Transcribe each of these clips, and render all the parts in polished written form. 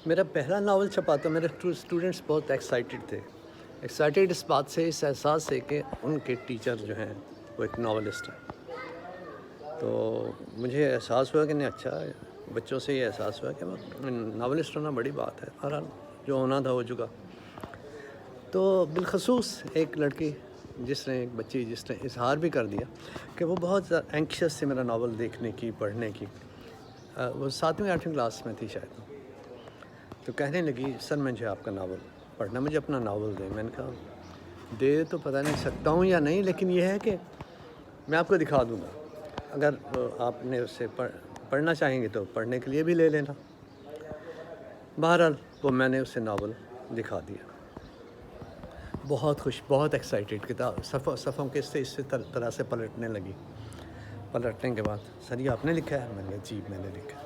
میرا پہلا ناول چھپا تو میرے اسٹوڈنٹس بہت ایکسائٹیڈ تھے. ایکسائٹیڈ اس بات سے، اس احساس سے کہ ان کے ٹیچر جو ہیں وہ ایک ناولسٹ ہیں. تو مجھے احساس ہوا کہ نہیں، اچھا بچوں سے یہ احساس ہوا کہ ناولسٹ ہونا بڑی بات ہے. بہرحال جو ہونا تھا ہو چکا. تو بالخصوص ایک لڑکی ایک بچی جس نے اظہار بھی کر دیا کہ وہ بہت اینکشیس تھی میرا ناول دیکھنے کی، پڑھنے کی. وہ 7ویں 8ویں کلاس میں تھی شاید. تو کہنے لگی سر مجھے آپ کا ناول پڑھنا، مجھے اپنا ناول دیں. میں نے کہا دے تو پتہ نہیں سکتا ہوں یا نہیں، لیکن یہ ہے کہ میں آپ کو دکھا دوں گا. اگر آپ نے اسے پڑھنا چاہیں گے تو پڑھنے کے لیے بھی لے لینا. بہرحال وہ میں نے اسے ناول دکھا دیا. بہت خوش، بہت ایکسائٹیڈ. کتاب صفحوں کے اس طرح سے پلٹنے لگی. پلٹنے کے بعد سر یہ آپ نے لکھا ہے؟ میں نے کہا جی میں نے لکھا ہے.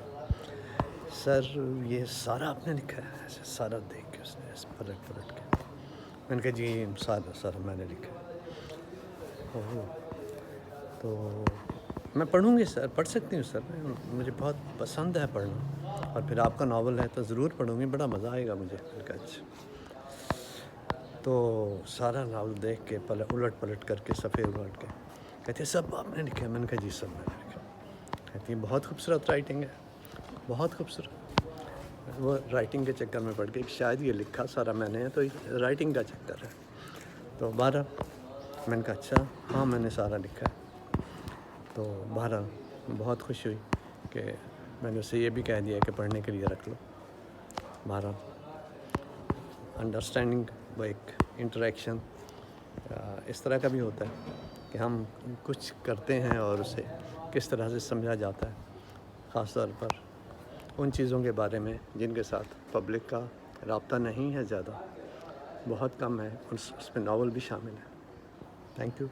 سر یہ سارا آپ نے لکھا ہے؟ ایسے سارا دیکھ کے اس نے پلٹ کے. میں نے کہا جی سر میں نے لکھا ہے. تو میں پڑھوں گی سر، پڑھ سکتی ہوں سر، مجھے بہت پسند ہے پڑھنا، اور پھر آپ کا ناول ہے تو ضرور پڑھوں گی، بڑا مزہ آئے گا مجھے. میں نے کہا اچھا. تو سارا ناول دیکھ کے الٹ پلٹ کر کے صفحے الٹ کے کہتے سب آپ نے لکھا ہے؟ میں نے کہا جی سب میں نے لکھا. کہتی ہیں بہت خوبصورت رائٹنگ ہے، بہت خوبصورت. وہ رائٹنگ کے چکر میں پڑ گئی، شاید یہ لکھا سارا میں نے ہے تو رائٹنگ کا چکر ہے. تو بہرحال میں نے کہا اچھا ہاں میں نے سارا لکھا ہے. تو بہرحال بہت خوش ہوئی کہ میں نے اسے یہ بھی کہہ دیا کہ پڑھنے کے لیے رکھ لو. بہرحال انڈرسٹینڈنگ، وہ ایک انٹریکشن اس طرح کا بھی ہوتا ہے کہ ہم کچھ کرتے ہیں اور اسے کس طرح سے سمجھا جاتا ہے، خاص طور پر ان چیزوں کے بارے میں جن کے ساتھ پبلک کا رابطہ نہیں ہے زیادہ، بہت کم ہے. اس میں ناول بھی شامل ہے. Thank you.